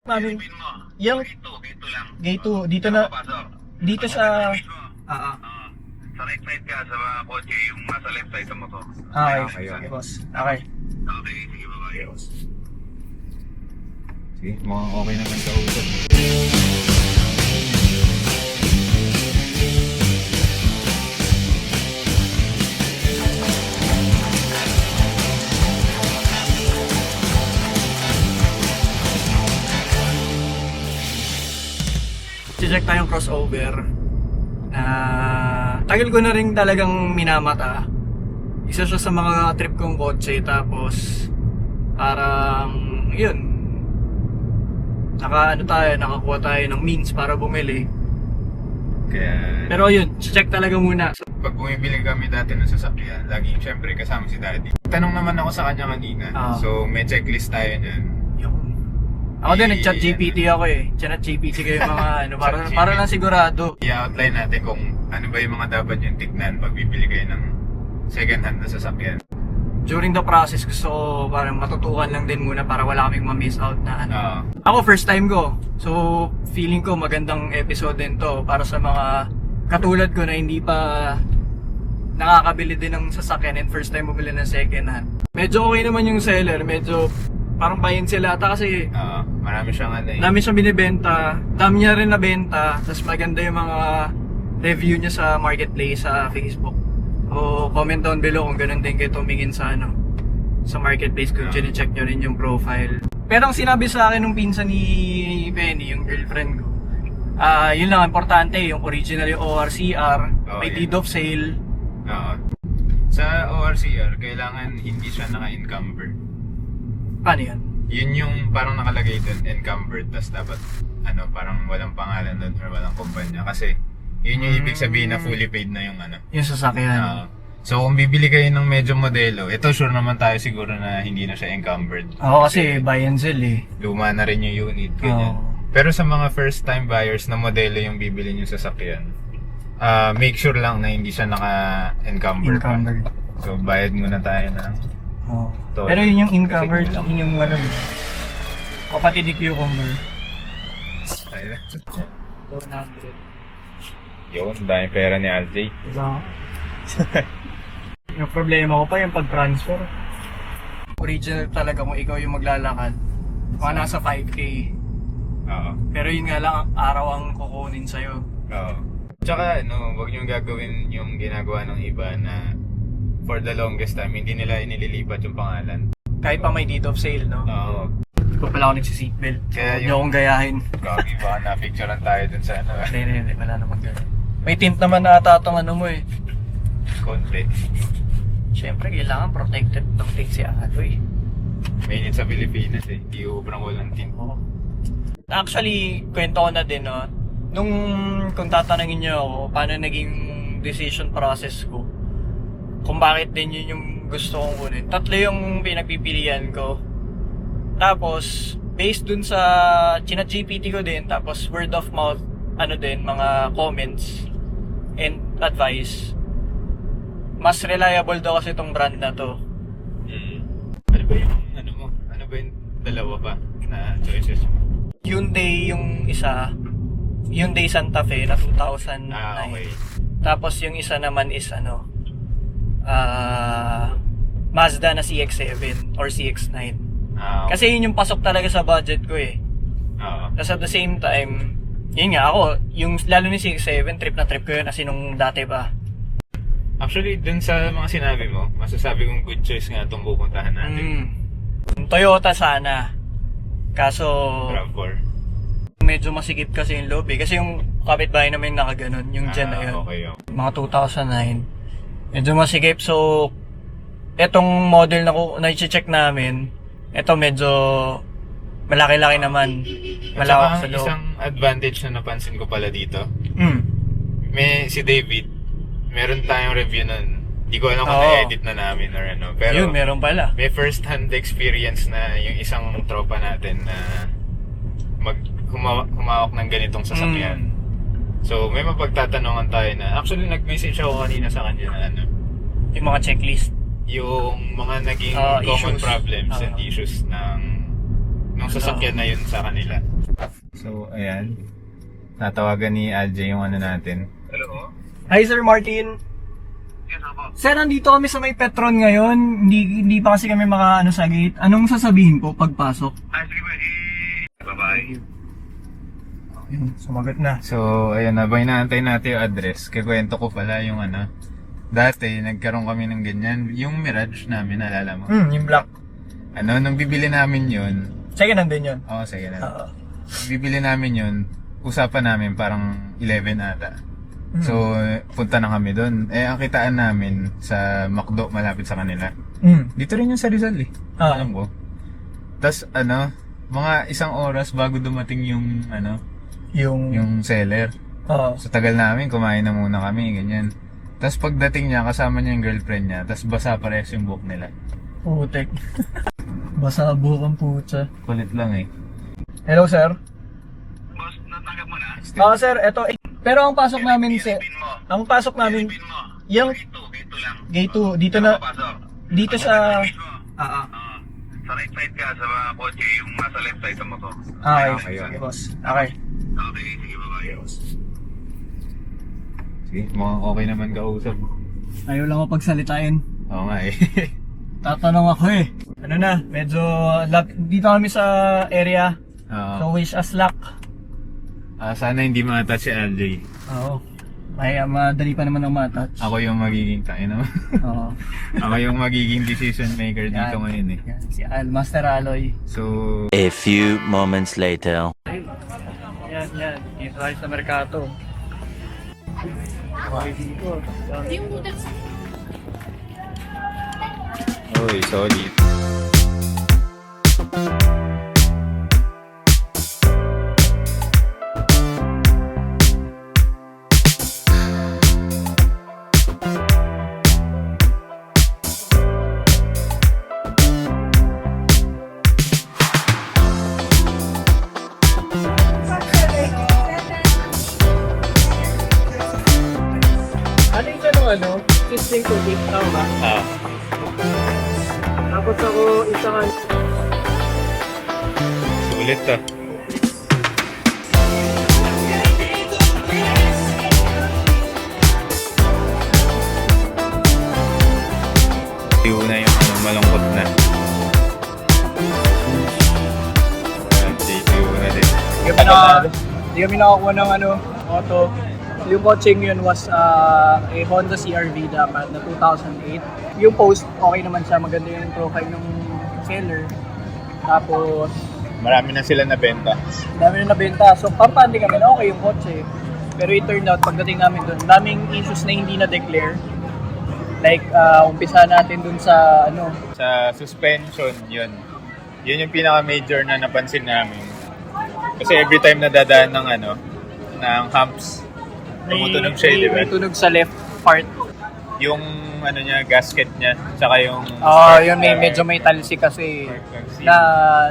Mami, Silipin mo. yung Gate 2 lang. gate 2, dito na, Papasok. dito sa, Silipin mo. Sa right side ka, sa mga kotse, yung nasa left side sa motor. okay, Okay, okay, boss. Okay. Okay, sige bye-bye. Sige, mukhang okay naman sa usap. Check tayong crossover. Tagal ko na rin talagang minamata. Isa siya sa mga trip kong kotse, tapos parang yun, nakakuha tayo ng means para bumili. Kaya, Pero yun, check talaga muna. pag bumibili kami dati ng sasakyan, laging syempre kasama si daddy. Tanong naman ako sa kanya kanina. So, may checklist tayo niyan. Yun. Ako din, nag-chat GPT ako eh. Chat GPT ko yung mga ano, para lang sigurado. I-outline natin kung ano ba yung mga dapat yung tignan pag bibili kayo ng second hand na sasakyan. During the process, gusto ko parang matutukan lang din muna para wala kaming ma-miss out na ano. Oo. Ako, first time ko. So, feeling ko magandang episode din to para sa mga katulad ko na hindi pa nakakabili din ng sasakyan and first time bumili ng second hand. Medyo okay naman yung seller, medyo parang bayan sila ata kasi Oo. Marami siyang ano eh. dami siyang binibenta, dami niya rin nabenta, tapos maganda yung mga review niya sa marketplace sa Facebook. O comment down below kung ganun din kayo tumingin sa ano, sa marketplace kung check nyo rin yung profile. Pero ang sinabi sa akin nung pinsan ni Penny, yung girlfriend ko, yun lang, importante, yung original yung ORCR, may yeah. deed of sale. Oo. Sa ORCR, kailangan hindi siya naka-encumber. Paano yan? Yun yung parang nakalagay doon, encumbered, tas dapat ano, parang walang pangalan doon or walang kumpanya. Kasi yun yung ibig sabihin na fully paid na yung ano. Yung sasakyan. So kung bibili kayo ng medyo modelo, ito sure naman tayo siguro na hindi na siya encumbered. Oo, kasi buy and sell eh. Luma na rin yung unit, ganyan. Pero sa mga first time buyers na modelo yung bibili nyo sasakyan, make sure lang na hindi siya naka-encumber pa. Encumbered. So bayad muna tayo ng Oo. Tol. Pero yun yung encumbered, Kasi yun yung ano, kapatid ni cucumber. tayo. 400. Yun, dahil pera ni RJ. Diba? Yung problema ko pa yung pag-transfer. Original talaga kung ikaw yung maglalakad, mga nasa 5K. Oo. Pero yun nga lang, araw ang kukunin sa'yo. Oo. Tsaka ano, huwag niyong gagawin yung ginagawa ng iba na for the longest time, hindi nila inililipat yung pangalan. Kahit pa may deed of sale, no? Oo. Hindi ko pala ako nagsiseatbelt. Kaya Hindi akong gayahin. Gagi, baka na-picturean tayo dun sa ano. Hindi, wala naman ganun. May tint naman na ata itong ano mo eh. Konti. Siyempre, kailangan protected si Alo eh. Mainit sa Pilipinas eh. Di ubrang walang tint. Oo. Actually, kwento ko na din, no? Kung tatanungin niyo ako, paano naging decision process ko, kung bakit din yun yung gusto kong kunin. Tatlo yung pinagpipilian ko. Tapos, based dun sa chinat GPT ko din, tapos word of mouth, ano din, mga comments and advice, mas reliable daw kasi itong brand na to. Ano ba yung ano mo? Ano ba yung dalawa pa na choices mo? Hyundai yung isa, Hyundai Santa Fe na 2009. Okay. Tapos yung isa naman is ano, Mazda na CX-7 or CX-9. Okay. Kasi yun yung pasok talaga sa budget ko eh. Oo. Tapos at the same time, yun nga ako, yung lalo ni CX-7, trip na trip ko yun kasi nung dati pa. Actually, dun sa mga sinabi mo, masasabi kong good choice nga itong pupuntahan natin. Toyota sana. Kaso, RAV4. medyo masikip kasi yung loob eh. Kasi yung kapitbahay namin nakaganon, yung Gen na yun. Okay. Mga 2009. Medyo masikip. So, etong model na i-check namin, eto medyo malaki-laki naman. Malawak sa At loob. isang advantage na napansin ko pala dito, Mm. may si David, meron tayong review nun. Di ko alam kung Oo. na-edit na namin or ano. Pero Yun, meron pala. may first-hand experience na yung isang tropa natin na humawak ng ganitong sasakyan. So, may mapagtatanungan tayo na, actually nag-message ako kanina sa kanya na ano, Yung mga checklist. yung mga naging common issues. problems and issues ng yung sasakyan na yun sa kanila. So, ayan. Natawagan ni Alje yung ano natin. Hello? Hi Sir Martin. Yes, ako. Sir, nandito kami sa may Petron ngayon. Hindi pa kasi kami makaano sa gate. Anong sasabihin po pagpasok? Sige ba, bye-bye. Ayun, sumagot na. So, ayan, habang inaantay natin yung address, kikwento ko pala yung ano. Dati, nagkaroon kami ng ganyan. Yung Mirage namin, naalala mo? Yung black. Ano, nung bibili namin yun, Second hand din yun. oo, sige na. Oo. Bibili namin yun, usapan namin parang 11 ata. So, punta na kami doon. Ang kitaan namin sa McDo, malapit sa kanila. Dito rin yung sa Rizal eh. Ah. Alam ko. Tapos, mga isang oras bago dumating yung, yung seller. Oo. So, tagal namin, kumain na muna kami, ganyan. Tapos, pagdating niya, kasama niya yung girlfriend niya, tapos basa parehas yung buhok nila. Putek. Basa buhok ang putsa. Kulit lang eh. Hello sir. Boss, natanggap mo na? Sir, eto. Pero ang pasok namin Pin mo. ang pasok namin Pin mo. yung Gate 2 lang. gate 2 dito na Papasok. dito sa Mismo. ah. Sa right side ka, sa mga kotse, yung nasa left side sa motor. Okay, Okay, sige okay. boss. Okay. Okay, sige, bye-bye. Sige, mukhang okay naman kausap. Ayaw lang ako pagsalitain. Oo nga eh. Tatanong ako eh. Ano na, medyo dito kami sa area. Oo. So wish us luck. Sana hindi ma-touch si Alje. Oo. Ay, madali pa naman ang matouch. Ako yung magiging Oo. Ako yung magiging decision maker dito Yan. ngayon eh. Yan, si Master Aloy. So, A few moments later. Yan. Dito tayo sa Mercato. Okay, dito. oy, solid. Ano yung ano? Kisling cookie. Tama ba? Tapos ako isang Sulit ah. Tiyo na yung malungkot na. Tiyo na din. Hindi kami nakakuha ng auto. Yung coaching yun was a Honda CR-V dapat na 2008. Yung post, okay naman siya. Maganda yung profile ng seller. Tapos, Marami na sila nabenta. dami na nabenta. So, pampandi kami na okay yung kotse. Pero it turned out, pagdating namin doon, daming issues na hindi na-declare. Like, umpisa natin dun sa, Sa suspension, yun. Yun yung pinaka-major na napansin namin. Kasi every time na dadaan ng ng humps, tumutunog siya, di ba? may tunog sa left part. Yung gasket niya, tsaka yung Yun, medyo may talsik kasi. spark seal. Na,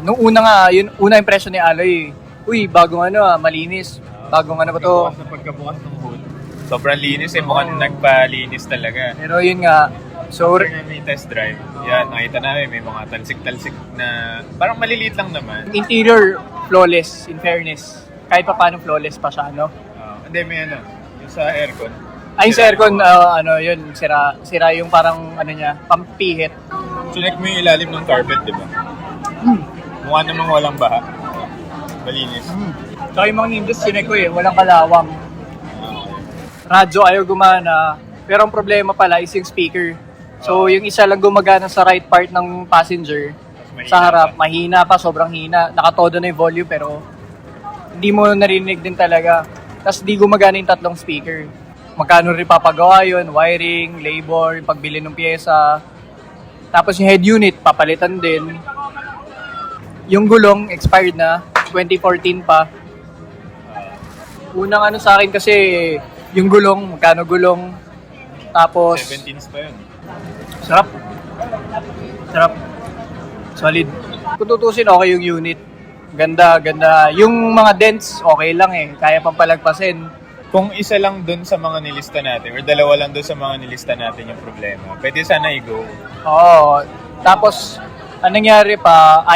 nung una nga, yun, una impression ni Aloy, uy, bagong malinis. Bagong ba to? Sa pagkabukas ng hood, sobrang linis eh, mukhang nagpalinis talaga. Pero yun nga, so, After na may test drive, yan, nakita namin may mga talsik-talsik na parang maliliit lang naman. interior, flawless, in fairness. Kahit pa paano flawless pa siya, Hindi, may yung sa aircon. Ay, yung sa aircon, yun, sira yung parang, niya, pampihit. Chinek mo yung ilalim ng carpet, di ba? Mukha namang walang baha. Malinis. So, yung mga nindos, sinek ko walang kalawang. Radyo ayaw gumana, pero ang problema pala is yung speaker. So, yung isa lang gumagana sa right part ng passenger, mahina sa harap, mahina pa, sobrang hina. Nakatodo na yung volume, pero hindi mo narinig din talaga. Tapos di gumagana yung tatlong speaker. Magkano rin papagawa yun, wiring, labor, yung pagbili ng pyesa. Tapos yung head unit, papalitan din. Yung gulong, expired na, 2014 pa. Unang sa akin kasi, yung gulong, magkano gulong. Tapos, 17s pa yun. sarap. Solid. Kung tutusin, okay yung unit. Ganda. Yung mga dents, okay lang kaya pang palagpasin. Kung isa lang dun sa mga nilista natin, or dalawa lang dun sa mga nilista natin yung problema, pwede sana i-go. Oo. Tapos, Ang nangyari pa,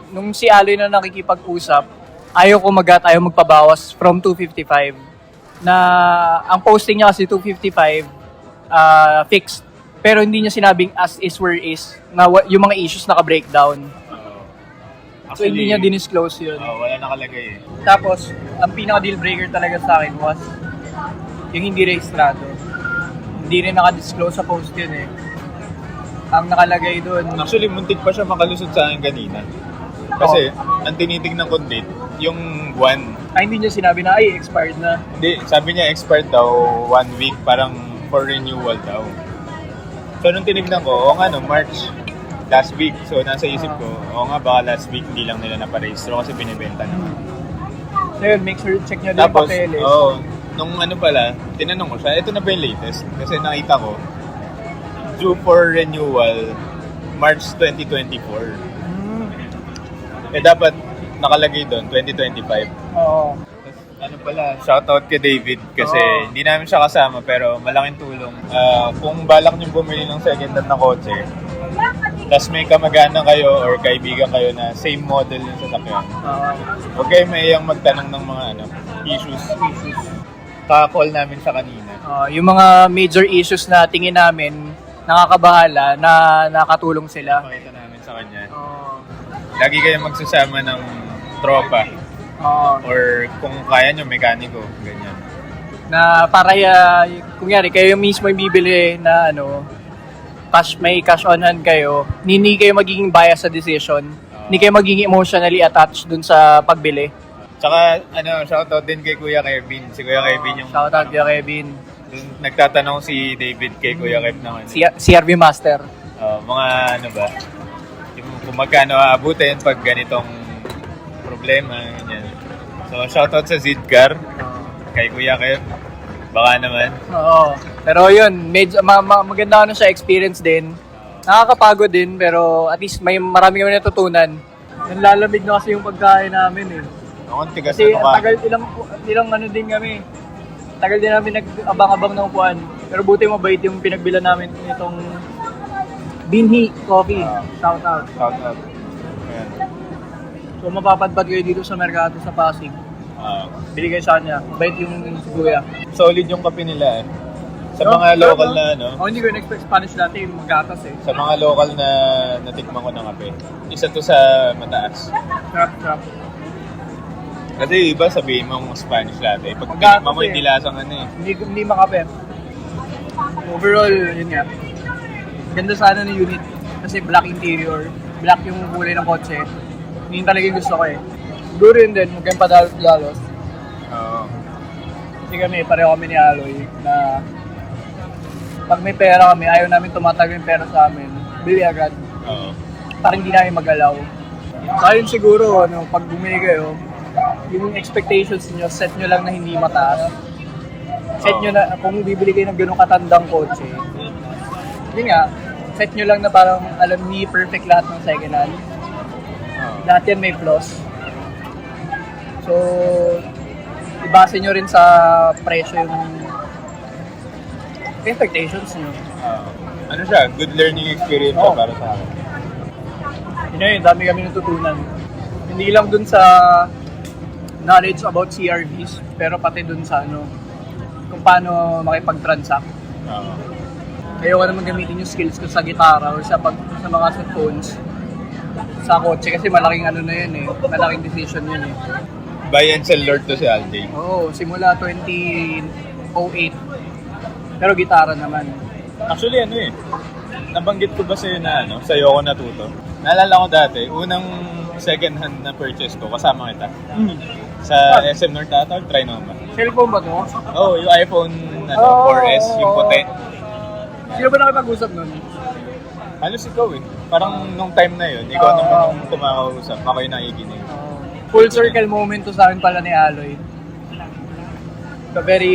nung si Aloy na nakikipag-usap, ayaw magpabawas from 255. Na ang posting niya kasi 255, fixed. Pero hindi niya sinabing as is where is, na yung mga issues naka-breakdown. So hindi niya dinisclose yun. Wala nakalagay eh. Tapos, ang pinaka-deal breaker talaga sa akin was yung hindi rehistrado. Hindi rin naka-disclose sa post yun eh. Ang nakalagay doon. Actually, muntik pa siya makalusot sa akin kanina. Kasi, ang tinitignan ko date, yung buwan. Hindi niya sinabi na, expired na. Hindi, sabi niya expired daw 1 week, parang for renewal daw. So, nung tinignan ko, March, last week. So, nasa isip ko, baka last week hindi lang nila naparehistro kasi binibenta naman. So yun, make sure check nyo din yung Tapos, papeles. nung tinanong ko siya, ito na ba yung latest? Kasi nakita ko, due for renewal, March 2024. Dapat nakalagay doon, 2025. Oo. Shoutout kay David kasi hindi namin siya kasama pero malaking tulong. Kung balak niyo bumili ng second hand na kotse, tapos may kamag-anak kayo or kaibigan kayo na same model yung sasakyan, huwag kayo maiyang magtanong ng mga issues. Kaka-call namin siya kanina. Yung mga major issues na tingin namin nakakabahala na nakatulong sila. Pakita namin sa kanya. Lagi kayo magsasama ng tropa. Or kung kaya nyo, mekaniko, ganyan. Na para kunyari, kayo mismo yung bibili na may cash on hand kayo, hindi kayo magiging bias sa decision, hindi kayo magiging emotionally attached dun sa pagbili. Tsaka, shoutout din kay Kuya Kevin. Si Kuya Kevin yung... Shoutout kay Kevin. Nagtatanong si David kay Kuya Kev naman. CRV Master. Mga yung kung magkano aabutin pag ganitong problema, ganyan. So, shoutout sa Zidcar, kay Kuya Kev. Baka naman. Oo. Pero yun, medyo maganda siya experience din. Nakakapagod din, pero at least marami kami natutunan. Nanlalamig na kasi yung pagkain namin eh. Tigas Kasi na tagal ilang din kami. Tagal din namin nag-abang-abang ng upuan. Pero buti mabait yung pinagbilan namin nitong Binhi Coffee. Shout out. Ayan. So mapapadpad kayo dito sa Mercato sa Pasig. Bili kayo sa kanya. Mabait yung kuya. Solid yung kape nila eh. Sa mga local na hindi ko in-expect Spanish latte yung magatas eh. Sa mga local na natikman ko ng kape, isa to sa mataas. Sarap. Kasi iba sabihin mong Spanish latte. Pag tinikman mo, hindi lasang Hindi makape. Overall, yun nga. Ganda sana ng unit. Kasi black interior. Black yung kulay ng kotse. Yun talaga yung gusto ko eh. Siguro yun din, huwag kayong padalos-dalos. Oo. Kasi pareho kami ni Aloy na pag may pera kami, ayaw namin tumatago yung pera sa amin. Bili agad. Oo. Parang hindi namin magalaw. Kaya siguro, pag bumili kayo, yung expectations niyo, set nyo lang na hindi mataas. Set nyo na, kung bibili kayo ng ganung katandang kotse, yun nga, set nyo lang na parang alam ni perfect lahat ng second hand. Lahat yan may flaws. So, ibase nyo rin sa presyo yung expectations nyo. Ano siya? Good learning experience siya para sa akin. Yun, dami kami natutunan. Hindi lang dun sa knowledge about CRVs, pero pati dun sa kung paano makipag-transact. Ayoko naman gamitin yung skills ko sa gitara or sa mga cellphones sa kotse kasi malaking na yun eh. Malaking decision yun eh. Buy and sell lord to si Alday. Oo, simula 2008. Pero gitara naman. Actually, nabanggit ko ba sa'yo na sa'yo ako natuto? Naalala ko dati, unang second hand na purchase ko, kasama kita. Sa SM North ata or Trinoma. Cellphone ba to? Yung iPhone 4S, yung puti. Sino ba nakipag-usap nun? Halos ikaw eh. Parang nung time na yun, ikaw naman yung kumakausap, ako yung nakikinig. Full circle moment to sa akin pala ni Aloy. Very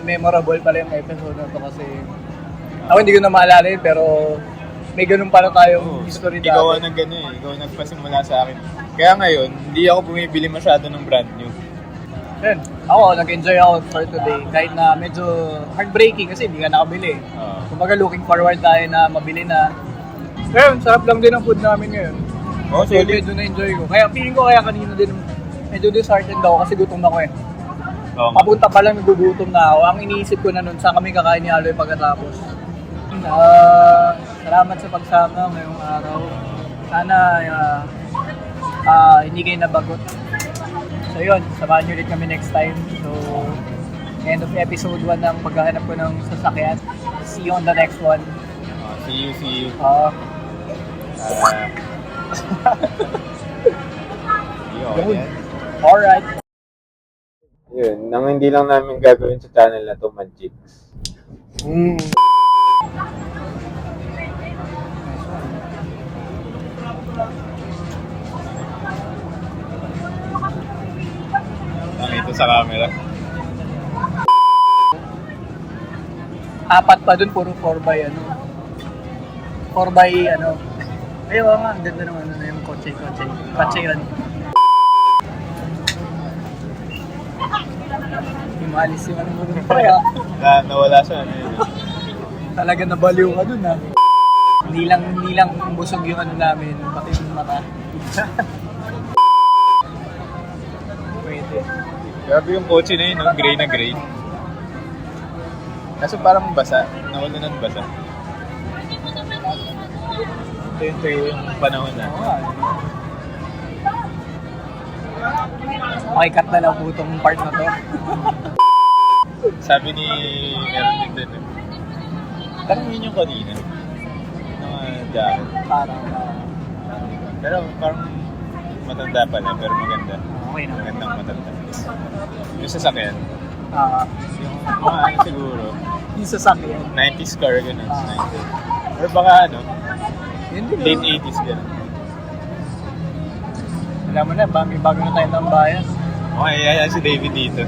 memorable pala yung episode na to kasi ako hindi ko na maalala yun, pero may ganun pala tayong history dati. Ikaw ang ikaw ang nagpasimula sa akin. Kaya ngayon, hindi ako bumibili masyado ng brand new. Yun, ako nag-enjoy ako for today kahit na medyo heartbreaking kasi hindi ka nakabili. Kumbaga looking forward tayo na mabili na. Pero sarap lang din ang food namin ngayon. Oh, So, medyo na-enjoy ko. Kaya feeling ko kaya kanina din medyo disheartened ako kasi gutom ako eh. Oo nga. Papunta pa lang nagugutom na ako. Ang iniisip ko na nun, saan kami kakain ni Aloy pagkatapos. Salamat sa pagsama ngayong araw. Sana hindi kayo nabagot. So yun, samahan nyo ulit kami next time. So, end of episode 1 ng paghahanap ko ng sasakyan. See you on the next one. See you. Yun. Alright. Yun, nang hindi lang namin gagawin sa channel na to, Magics. Nakita sa camera. Apat pa dun, puro 4x ano. 4x ano. Ayaw nga, ang ganda naman ano yung kotse. Kotse yun. Hindi maalis yung ano mo dun. Kaya, Nawala siya. Ano yun? talaga nabaliw ka dun ah. Hindi lang busog yung ano namin, pati yung mata. Pwede. Grabe yung kotse na yun, no? Gray na gray. Kaso parang basa. Nawala ng basa. Ito yung panahon na. Oo nga. Makikat na lang po itong part na to. Sabi ni meron din dun. Parang yun yung kanina. Yung mga jacket. Parang, Pero parang matanda pala, pero maganda. okay na. Magandang matanda. Yung sasakyan. Yung mga ano siguro, Yung sasakyan. 90s car, gano'n. Ah. 90s. Or baka ano, Yun din. late 80s gano'n. Alam mo na, may bago na tayo ng bayan. Okay, ayan si David dito.